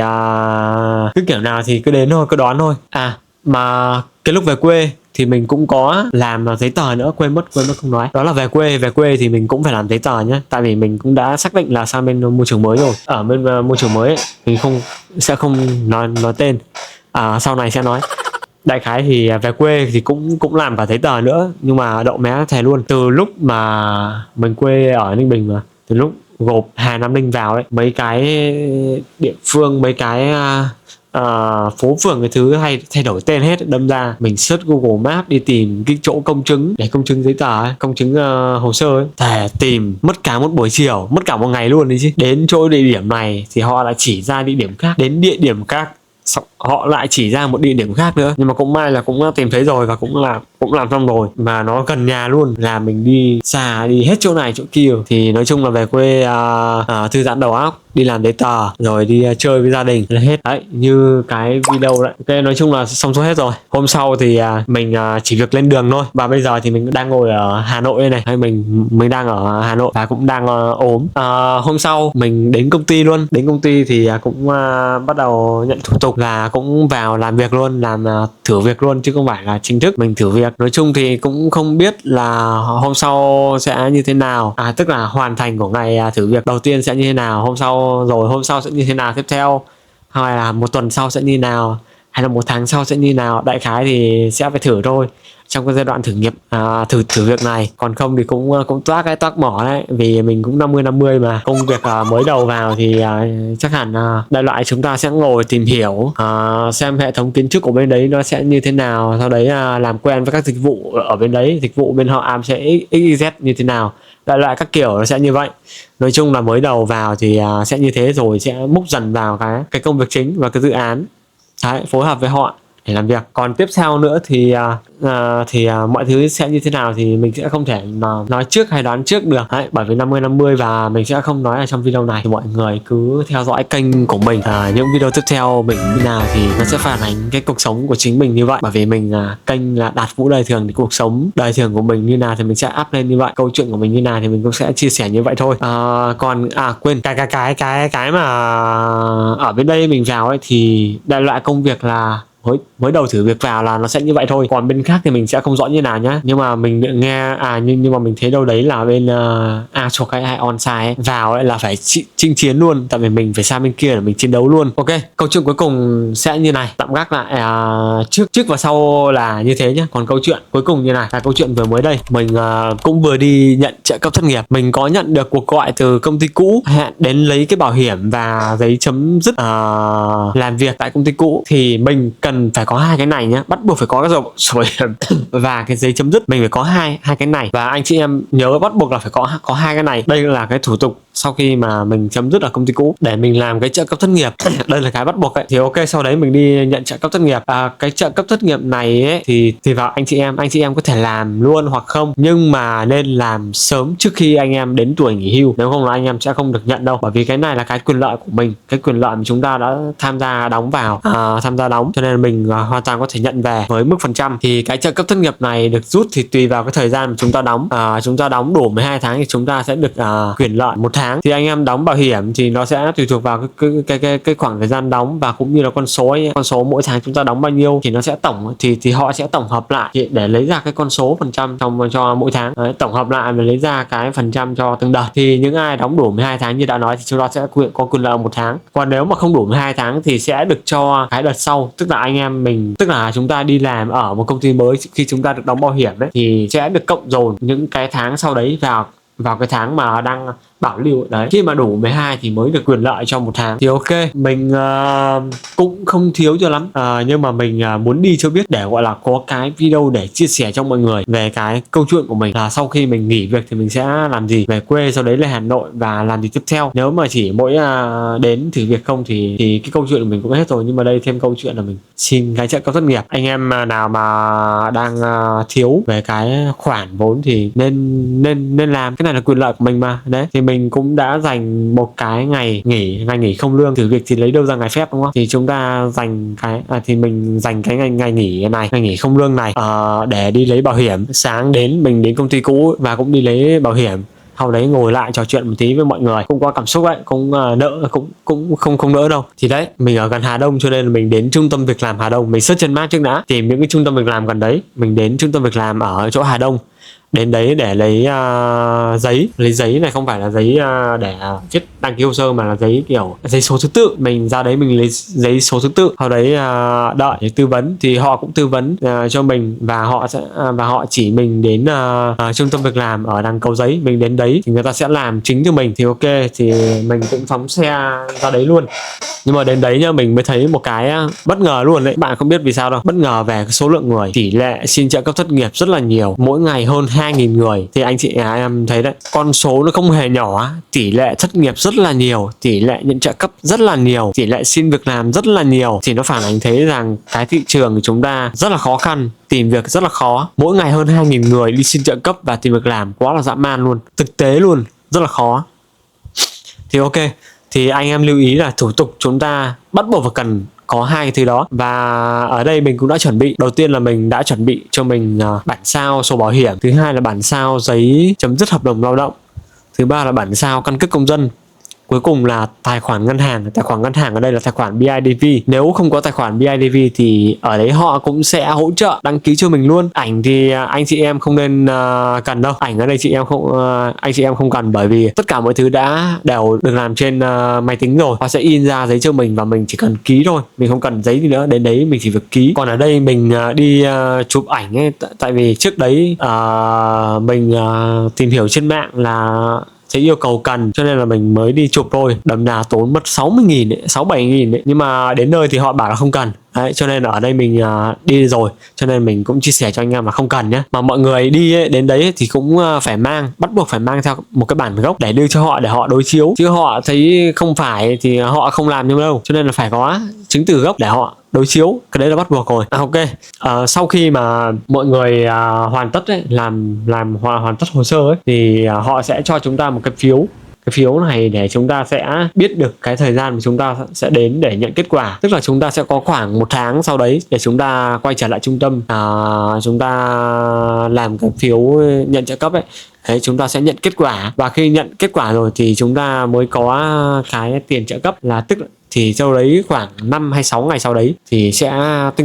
Speaker 1: cứ kiểu nào thì cứ đến thôi, cứ đón thôi. Mà cái lúc về quê thì mình cũng có làm giấy tờ nữa, quên mất không nói. Đó là về quê thì mình cũng phải làm giấy tờ nhé, tại vì mình cũng đã xác định là sang bên môi trường mới rồi. Ở bên môi trường mới ấy, mình sẽ không nói tên, sau này sẽ nói. Đại khái thì về quê thì cũng làm cả giấy tờ nữa, nhưng mà đậu mé thề luôn. Từ lúc mà mình quê ở Ninh Bình, mà từ lúc gộp Hà Nam Ninh vào ấy, mấy cái địa phương, mấy cái phố phường cái thứ hay thay đổi tên hết. Đâm ra mình search Google Maps đi tìm cái chỗ công chứng, để công chứng giấy tờ ấy, công chứng hồ sơ ấy, thề tìm mất cả một buổi chiều, mất cả một ngày luôn đấy chứ. Đến chỗ địa điểm này thì họ lại chỉ ra địa điểm khác, đến địa điểm khác họ lại chỉ ra một địa điểm khác nữa. Nhưng mà cũng may là cũng tìm thấy rồi, và cũng làm xong rồi, mà nó gần nhà luôn, là mình đi xa, đi hết chỗ này chỗ kia. Thì nói chung là về quê thư giãn đầu óc, đi làm giấy tờ, rồi đi chơi với gia đình là hết đấy, như cái video đấy. Ok, nói chung là xong xuôi hết rồi. Hôm sau thì mình chỉ việc lên đường thôi, và bây giờ thì mình đang ngồi ở Hà Nội đây này, hay mình đang ở Hà Nội và cũng đang ốm. Hôm sau mình đến công ty luôn. Đến công ty thì cũng bắt đầu nhận thủ tục, là cũng vào làm việc luôn, làm thử việc luôn, chứ không phải là chính thức mình thử việc. Nói chung thì cũng không biết là hôm sau sẽ như thế nào, tức là hoàn thành của ngày thử việc đầu tiên sẽ như thế nào, hôm sau sẽ như thế nào tiếp theo, hay là một tuần sau sẽ như thế nào, hay là 1 tháng sau sẽ như nào, đại khái thì sẽ phải thử thôi trong cái giai đoạn thử nghiệm, thử việc này. Còn không thì cũng toác mỏ đấy, vì mình cũng 50-50 mà. Công việc mới đầu vào thì chắc hẳn đại loại chúng ta sẽ ngồi tìm hiểu, xem hệ thống kiến trúc của bên đấy nó sẽ như thế nào, sau đấy làm quen với các dịch vụ ở bên đấy, dịch vụ bên họ làm sẽ XYZ như thế nào, đại loại các kiểu nó sẽ như vậy. Nói chung là mới đầu vào thì sẽ như thế, rồi sẽ múc dần vào cái công việc chính và cái dự án đấy, phối hợp với họ để làm việc. Còn tiếp theo nữa thì mọi thứ sẽ như thế nào thì mình sẽ không thể nói trước hay đoán trước được đấy, bởi vì 50-50 và mình sẽ không nói ở trong video này. Thì mọi người cứ theo dõi kênh của mình, những video tiếp theo mình như nào thì nó sẽ phản ánh cái cuộc sống của chính mình như vậy, bởi vì mình kênh là Đạt Vũ Đời Thường, thì cuộc sống đời thường của mình như nào thì mình sẽ up lên như vậy, câu chuyện của mình như nào thì mình cũng sẽ chia sẻ như vậy thôi. Còn quên cái mà ở bên đây mình vào ấy thì đại loại công việc là mới đầu thử việc vào là nó sẽ như vậy thôi. Còn bên khác thì mình sẽ không rõ như nào nhá, nhưng mà mình nghe nhưng mà mình thấy đâu đấy là bên thuộc cái ai on-site ấy, vào ấy là phải chinh chiến luôn, tại vì mình phải sang bên kia để mình chiến đấu luôn. Ok, câu chuyện cuối cùng sẽ như này, tạm gác lại trước và sau là như thế nhá. Còn câu chuyện cuối cùng như này là câu chuyện vừa mới đây, mình cũng vừa đi nhận trợ cấp thất nghiệp. Mình có nhận được cuộc gọi từ công ty cũ hẹn đến lấy cái bảo hiểm và giấy chấm dứt làm việc tại công ty cũ, thì mình cần phải có 2 cái này nhá, bắt buộc phải có cái sổ bảo hiểm và cái giấy chấm dứt. Mình phải có hai cái này, và anh chị em nhớ bắt buộc là phải có 2 cái này. Đây là cái thủ tục sau khi mà mình chấm dứt ở công ty cũ để mình làm cái trợ cấp thất nghiệp. Đây là cái bắt buộc ấy. Thì ok, sau đấy mình đi nhận trợ cấp thất nghiệp. Cái trợ cấp thất nghiệp này ấy thì vào anh chị em có thể làm luôn hoặc không, nhưng mà nên làm sớm trước khi anh em đến tuổi nghỉ hưu, nếu không là anh em sẽ không được nhận đâu, bởi vì cái này là cái quyền lợi của mình, cái quyền lợi mà chúng ta đã tham gia đóng vào, cho nên mình hoàn toàn có thể nhận về với mức phần trăm. Thì cái trợ cấp thất nghiệp này được rút thì tùy vào cái thời gian mà chúng ta đóng. Chúng ta đóng đủ 12 tháng thì chúng ta sẽ được quyền lợi 1 tháng. Thì anh em đóng bảo hiểm thì nó sẽ tùy thuộc vào cái khoảng thời gian đóng, và cũng như là con số mỗi tháng chúng ta đóng bao nhiêu thì nó sẽ tổng, thì họ sẽ tổng hợp lại để lấy ra cái con số phần trăm cho mỗi tháng. Đấy, tổng hợp lại và lấy ra cái phần trăm cho từng đợt. Thì những ai đóng đủ 12 tháng như đã nói thì chúng ta sẽ có quyền lợi 1 tháng. Còn nếu mà không đủ 12 tháng thì sẽ được cho cái đợt sau, tức là anh em mình, tức là chúng ta đi làm ở một công ty mới, khi chúng ta được đóng bảo hiểm ấy thì sẽ được cộng dồn những cái tháng sau đấy vào cái tháng mà đang bảo lưu đấy. Khi mà đủ 12 thì mới được quyền lợi cho 1 tháng. Thì ok, mình cũng không thiếu cho lắm, nhưng mà mình muốn đi cho biết để gọi là có cái video để chia sẻ cho mọi người về cái câu chuyện của mình, là sau khi mình nghỉ việc thì mình sẽ làm gì, về quê sau đấy lên Hà Nội và làm gì tiếp theo. Nếu mà chỉ mỗi đến thử việc không thì cái câu chuyện của mình cũng hết rồi, nhưng mà đây thêm câu chuyện là mình xin cái trợ cấp thất nghiệp. Anh em nào mà đang thiếu về cái khoản vốn thì nên làm, cái này là quyền lợi của mình mà. Đấy, thì mình cũng đã dành một cái ngày nghỉ không lương. Thử việc thì lấy đâu ra ngày phép, đúng không? Thì chúng ta dành cái thì mình dành cái ngày nghỉ không lương này để đi lấy bảo hiểm. Sáng đến mình đến công ty cũ và cũng đi lấy bảo hiểm, sau đấy ngồi lại trò chuyện một tí với mọi người, cũng có cảm xúc đấy, cũng đỡ, cũng không đỡ đâu. Thì đấy, mình ở gần Hà Đông cho nên là mình đến trung tâm việc làm Hà Đông. Mình search trên map trước đã, tìm những cái trung tâm việc làm gần đấy. Mình đến trung tâm việc làm ở chỗ Hà Đông, đến đấy để lấy giấy này, không phải là giấy để viết đăng ký hồ sơ, mà là giấy kiểu giấy số thứ tự. Mình ra đấy mình lấy giấy số thứ tự, sau đấy đợi để tư vấn. Thì họ cũng tư vấn cho mình, và họ chỉ mình đến trung tâm việc làm ở đằng Cầu Giấy. Mình đến đấy thì người ta sẽ làm chính cho mình. Thì ok, thì mình cũng phóng xe ra đấy luôn. Nhưng mà đến đấy nhá, mình mới thấy một cái bất ngờ luôn đấy. Bạn không biết vì sao đâu, bất ngờ về cái số lượng người, tỷ lệ xin trợ cấp thất nghiệp rất là nhiều, mỗi ngày hơn 2.000 người. Thì anh chị em thấy đấy, con số nó không hề nhỏ, tỷ lệ thất nghiệp rất là nhiều, tỷ lệ nhận trợ cấp rất là nhiều, tỷ lệ xin việc làm rất là nhiều. Thì nó phản ánh thấy rằng cái thị trường của chúng ta rất là khó khăn, tìm việc rất là khó. Mỗi ngày hơn 2.000 người đi xin trợ cấp và tìm việc làm, quá là dã man luôn, thực tế luôn, rất là khó. Thì ok, thì anh em lưu ý là thủ tục chúng ta bắt buộc phải cần có 2 cái thứ đó. Và ở đây mình cũng đã chuẩn bị. Đầu tiên là mình đã chuẩn bị cho mình bản sao sổ bảo hiểm, thứ hai là bản sao giấy chấm dứt hợp đồng lao động, thứ ba là bản sao căn cước công dân, Cuối cùng là tài khoản ngân hàng. Tài khoản ngân hàng ở đây là tài khoản BIDV. Nếu không có tài khoản BIDV thì ở đấy họ cũng sẽ hỗ trợ đăng ký cho mình luôn. Ảnh thì anh chị em không nên cần đâu. Ảnh ở đây anh chị em không cần, bởi vì tất cả mọi thứ đã đều được làm trên máy tính rồi. Họ sẽ in ra giấy cho mình và mình chỉ cần ký thôi, mình không cần giấy gì nữa. Đến đấy mình chỉ việc ký. Còn ở đây mình đi chụp ảnh ấy, tại vì trước đấy mình tìm hiểu trên mạng là sẽ yêu cầu cần, cho nên là mình mới đi chụp thôi. Đâm ra tốn mất 60.000 ấy, 6-7.000 ấy. Nhưng mà đến nơi thì họ bảo là không cần. Đấy, cho nên là ở đây mình đi rồi, cho nên mình cũng chia sẻ cho anh em là không cần nhé. Mà mọi người đi ấy, đến đấy thì cũng phải bắt buộc phải mang theo một cái bản gốc để đưa cho họ, để họ đối chiếu. Chứ họ thấy không phải thì họ không làm như đâu. Cho nên là phải có chứng từ gốc để họ đối chiếu, cái đấy là bắt buộc rồi. Ok, sau khi mà mọi người hoàn tất ấy, hoàn tất hồ sơ ấy, thì họ sẽ cho chúng ta một cái phiếu. Cái phiếu này để chúng ta sẽ biết được cái thời gian mà chúng ta sẽ đến để nhận kết quả. Tức là chúng ta sẽ có khoảng 1 tháng sau đấy để chúng ta quay trở lại trung tâm, chúng ta làm cái phiếu nhận trợ cấp ấy. Đấy, chúng ta sẽ nhận kết quả, và khi nhận kết quả rồi thì chúng ta mới có cái tiền trợ cấp, là tức thì sau đấy khoảng 5 hay 6 ngày sau đấy thì sẽ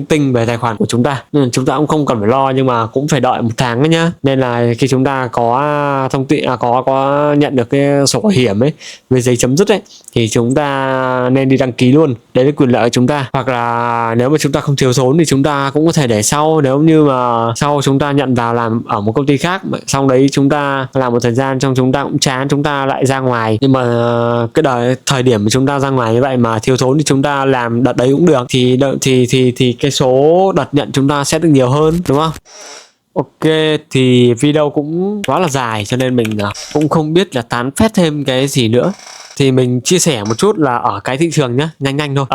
Speaker 1: tinh về tài khoản của chúng ta. Nên chúng ta cũng không cần phải lo, nhưng mà cũng phải đợi 1 tháng đấy nhá. Nên là khi chúng ta có thông tin có nhận được cái sổ bảo hiểm ấy với giấy chấm dứt ấy, thì chúng ta nên đi đăng ký luôn. Đấy là quyền lợi của chúng ta. Hoặc là nếu mà chúng ta không thiếu thốn thì chúng ta cũng có thể để sau. Nếu như mà sau chúng ta nhận vào làm ở một công ty khác, xong đấy chúng ta làm một thời gian trong chúng ta cũng chán, chúng ta lại ra ngoài. Nhưng mà cái thời điểm mà chúng ta ra ngoài như vậy mà thiếu thốn thì chúng ta làm đợt đấy cũng được, thì cái số đợt nhận chúng ta sẽ được nhiều hơn, đúng không? Ok, thì video cũng quá là dài cho nên mình cũng không biết là tán phét thêm cái gì nữa. Thì mình chia sẻ một chút là ở cái thị trường nhá, nhanh thôi.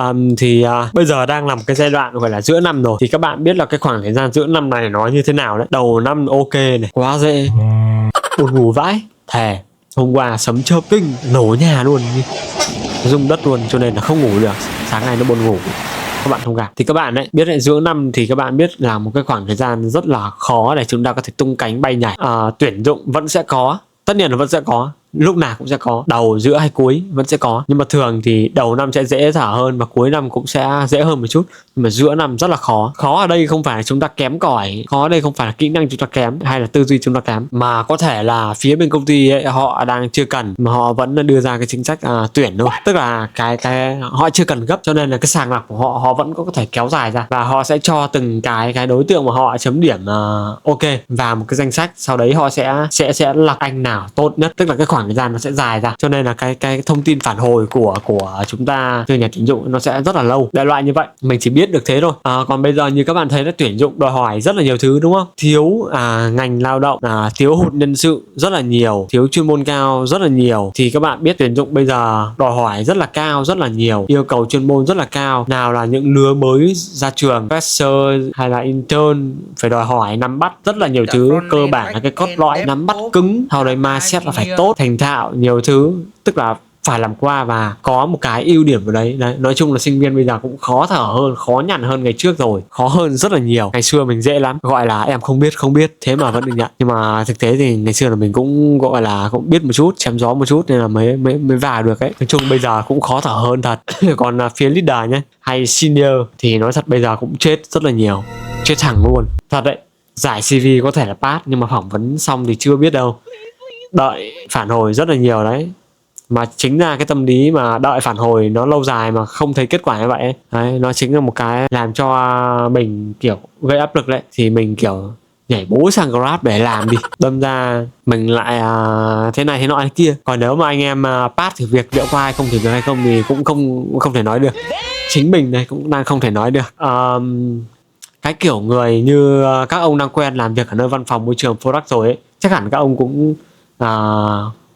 Speaker 1: Bây giờ đang là một cái giai đoạn gọi là giữa năm rồi. Thì các bạn biết là cái khoảng thời gian giữa năm này nó như thế nào đấy. Đầu năm ok này, quá dễ, buồn ngủ vãi, thề. Hôm qua sấm chớp kinh, nổ nhà luôn, rung đất luôn, cho nên là không ngủ được. Sáng nay nó buồn ngủ, các bạn thông cảm. Thì các bạn ấy biết là giữa năm thì các bạn biết là một cái khoảng thời gian rất là khó để chúng ta có thể tung cánh bay nhảy. Tuyển dụng vẫn sẽ có, tất nhiên là vẫn sẽ có, lúc nào cũng sẽ có, đầu giữa hay cuối vẫn sẽ có. Nhưng mà thường thì đầu năm sẽ dễ dàng hơn và cuối năm cũng sẽ dễ hơn một chút. Nhưng mà giữa năm rất là khó. Khó ở đây không phải là chúng ta kém cỏi, khó ở đây không phải là kỹ năng chúng ta kém hay là tư duy chúng ta kém, mà có thể là phía bên công ty ấy, họ đang chưa cần mà họ vẫn đưa ra cái chính sách tuyển thôi. Tức là cái họ chưa cần gấp, cho nên là cái sàng lọc của họ vẫn có thể kéo dài ra, và họ sẽ cho từng cái đối tượng mà họ chấm điểm ok vào một cái danh sách. Sau đấy họ sẽ lọc anh nào tốt nhất, tức là cái khoảng thời gian nó sẽ dài ra, cho nên là cái thông tin phản hồi của chúng ta từ nhà tuyển dụng nó sẽ rất là lâu. Đại loại như vậy, mình chỉ biết được thế thôi. Còn bây giờ như các bạn thấy là tuyển dụng đòi hỏi rất là nhiều thứ, đúng không? Thiếu ngành lao động, thiếu hụt nhân sự rất là nhiều, thiếu chuyên môn cao rất là nhiều. Thì các bạn biết tuyển dụng bây giờ đòi hỏi rất là cao, rất là nhiều, yêu cầu chuyên môn rất là cao. Nào là những lứa mới ra trường, fresher hay là intern, phải đòi hỏi nắm bắt rất là nhiều thứ. Cơ bản là cái cốt lõi nắm bắt cứng, sau đấy mindset là phải tốt, thành thạo nhiều thứ, tức là phải làm qua và có một cái ưu điểm ở đấy. Nói chung là sinh viên bây giờ cũng khó thở hơn, khó nhằn hơn ngày trước rồi, khó hơn rất là nhiều. Ngày xưa mình dễ lắm, gọi là em không biết thế mà vẫn được nhận. Nhưng mà thực tế thì ngày xưa là mình cũng gọi là cũng biết một chút, chém gió một chút, nên là mới vào được ấy. Nói chung bây giờ cũng khó thở hơn thật. Còn phía leader nhé hay senior thì nói thật bây giờ cũng chết rất là nhiều, chết thẳng luôn thật đấy. Giải CV có thể là pass nhưng mà phỏng vấn xong thì chưa biết đâu, đợi phản hồi rất là nhiều đấy. Mà chính ra cái tâm lý mà đợi phản hồi nó lâu dài mà không thấy kết quả như vậy ấy. Đấy, nó chính là một cái làm cho mình kiểu gây áp lực đấy. Thì mình kiểu nhảy bố sang Grab để làm đi, đâm ra mình lại thế này thế nọ thế kia. Còn nếu mà anh em pass thử việc, liệu có ai không thử việc hay không thì cũng không thể nói được. Chính mình này cũng đang không thể nói được. Cái kiểu người như các ông đang quen làm việc ở nơi văn phòng môi trường product rồi ấy, chắc hẳn các ông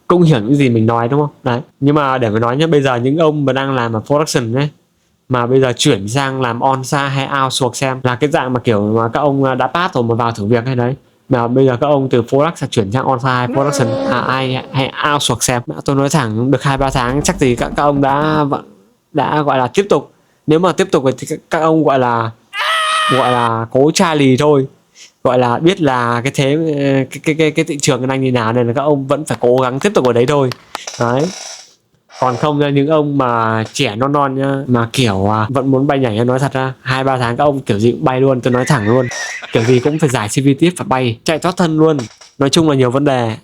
Speaker 1: cũng hiểu những gì mình nói, đúng không? Đấy. Nhưng mà để mà nói nhá, bây giờ những ông mà đang làm ở production ấy, mà bây giờ chuyển sang làm on-site hay outsource xem, là cái dạng mà kiểu mà các ông đã pass rồi mà vào thử việc hay đấy, mà bây giờ các ông từ product sẽ chuyển sang on-site production hay outsource xem. Tôi nói thẳng được 2-3 tháng chắc gì các ông đã gọi là tiếp tục. Nếu mà tiếp tục thì các ông gọi là cố Charlie thôi, gọi là biết là cái thị trường đang như nào, nên là các ông vẫn phải cố gắng tiếp tục ở đấy thôi. Đấy. Còn không nha, những ông mà trẻ non non nhá, mà kiểu vẫn muốn bay nhảy, nói thật ra 2-3 tháng các ông kiểu gì cũng bay luôn, tôi nói thẳng luôn. Kiểu gì cũng phải giải CV tiếp, phải bay chạy thoát thân luôn. Nói chung là nhiều vấn đề.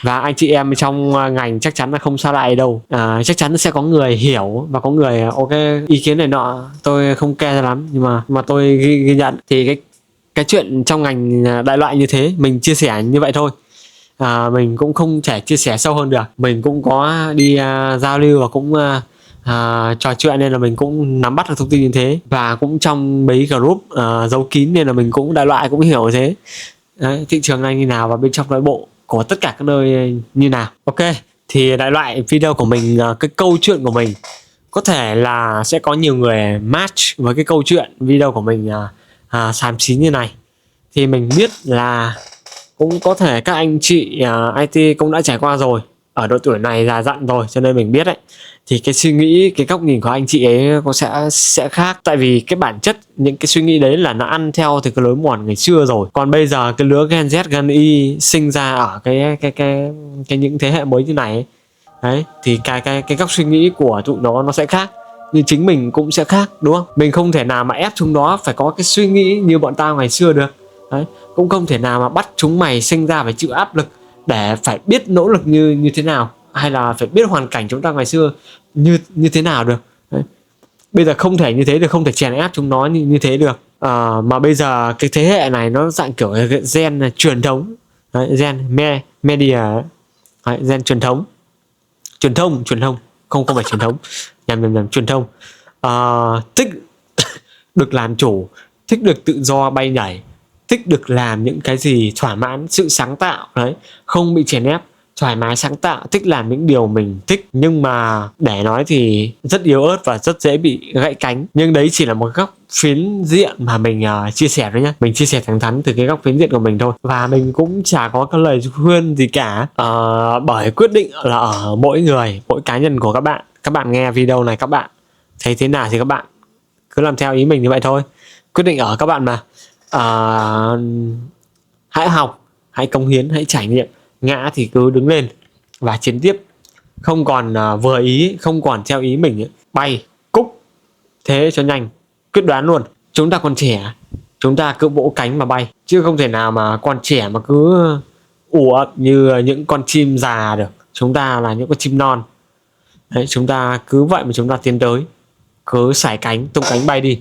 Speaker 1: Và anh chị em trong ngành chắc chắn là không xa lại đâu. Chắc chắn sẽ có người hiểu và có người ok, ý kiến này nọ tôi không care ra lắm, nhưng mà tôi ghi nhận. Thì cái chuyện trong ngành đại loại như thế mình chia sẻ như vậy thôi. Mình cũng không thể chia sẻ sâu hơn được. Mình cũng có đi giao lưu và cũng trò chuyện, nên là mình cũng nắm bắt được thông tin như thế. Và cũng trong mấy group giấu kín, nên là mình cũng đại loại cũng hiểu thế. Đấy, thị trường này như nào và bên trong nội bộ của tất cả các nơi như nào. Ok, thì đại loại video của mình, cái câu chuyện của mình có thể là sẽ có nhiều người match với cái câu chuyện video của mình xàm xí như này. Thì mình biết là cũng có thể các anh chị IT cũng đã trải qua rồi, ở độ tuổi này già dặn rồi, cho nên mình biết đấy. Thì cái suy nghĩ, cái góc nhìn của anh chị ấy có sẽ khác. Tại vì cái bản chất những cái suy nghĩ đấy là nó ăn theo từ cái lối mòn ngày xưa rồi. Còn bây giờ cái lứa Gen Z, Gen Y sinh ra ở cái những thế hệ mới như này ấy. Đấy, thì cái góc suy nghĩ của tụi nó sẽ khác. Nhưng chính mình cũng sẽ khác, đúng không? Mình không thể nào mà ép chúng nó phải có cái suy nghĩ như bọn tao ngày xưa được. Đấy, cũng không thể nào mà bắt chúng mày sinh ra phải chịu áp lực để phải biết nỗ lực như thế nào, hay là phải biết hoàn cảnh chúng ta ngày xưa như thế nào được. Đấy. Bây giờ không thể như thế được, không thể chèn ép chúng nó như thế được. Mà bây giờ cái thế hệ này nó dạng kiểu gen truyền thống. Đấy, gen media. Đấy, gen truyền thông, không phải truyền thống, nhầm, truyền thông. Thích được làm chủ, thích được tự do bay nhảy, thích được làm những cái gì thỏa mãn sự sáng tạo. Đấy, không bị chèn ép, thoải mái sáng tạo, thích làm những điều mình thích. Nhưng mà để nói thì rất yếu ớt và rất dễ bị gãy cánh. Nhưng đấy chỉ là một góc phiến diện mà mình chia sẻ thôi nhá. Mình chia sẻ thẳng thắn từ cái góc phiến diện của mình thôi. Và mình cũng chả có cái lời khuyên gì cả. Bởi quyết định là ở mỗi người, mỗi cá nhân của các bạn. Các bạn nghe video này, các bạn thấy thế nào thì các bạn cứ làm theo ý mình như vậy thôi. Quyết định ở các bạn mà. Hãy học, hãy cống hiến, hãy trải nghiệm. Ngã thì cứ đứng lên và chiến tiếp. Không còn vừa ý, không còn theo ý mình ấy. Bay, cúc, thế cho nhanh, quyết đoán luôn. Chúng ta còn trẻ, chúng ta cứ vỗ cánh mà bay, chứ không thể nào mà còn trẻ mà cứ ủ ập như những con chim già được. Chúng ta là những con chim non. Đấy, chúng ta cứ vậy mà chúng ta tiến tới, cứ sải cánh, tung cánh bay đi.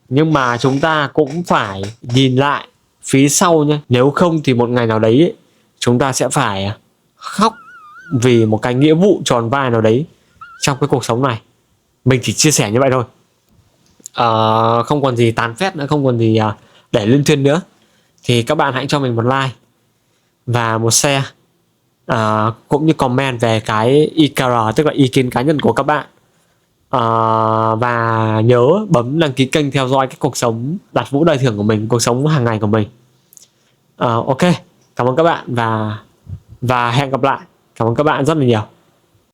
Speaker 1: Nhưng mà chúng ta cũng phải nhìn lại phía sau nhé. Nếu không thì một ngày nào đấy ấy, chúng ta sẽ phải khóc vì một cái nghĩa vụ tròn vai nào đấy trong cái cuộc sống này. Mình chỉ chia sẻ như vậy thôi. Không còn gì tán phét nữa, không còn gì để lên thuyền nữa. Thì các bạn hãy cho mình một like và một share, cũng như comment về cái IKR, tức là ý kiến cá nhân của các bạn. Và nhớ bấm đăng ký kênh theo dõi cái cuộc sống đặt vũ đời thưởng của mình, cuộc sống hàng ngày của mình. Ok, cảm ơn các bạn và hẹn gặp lại. Cảm ơn các bạn rất là nhiều.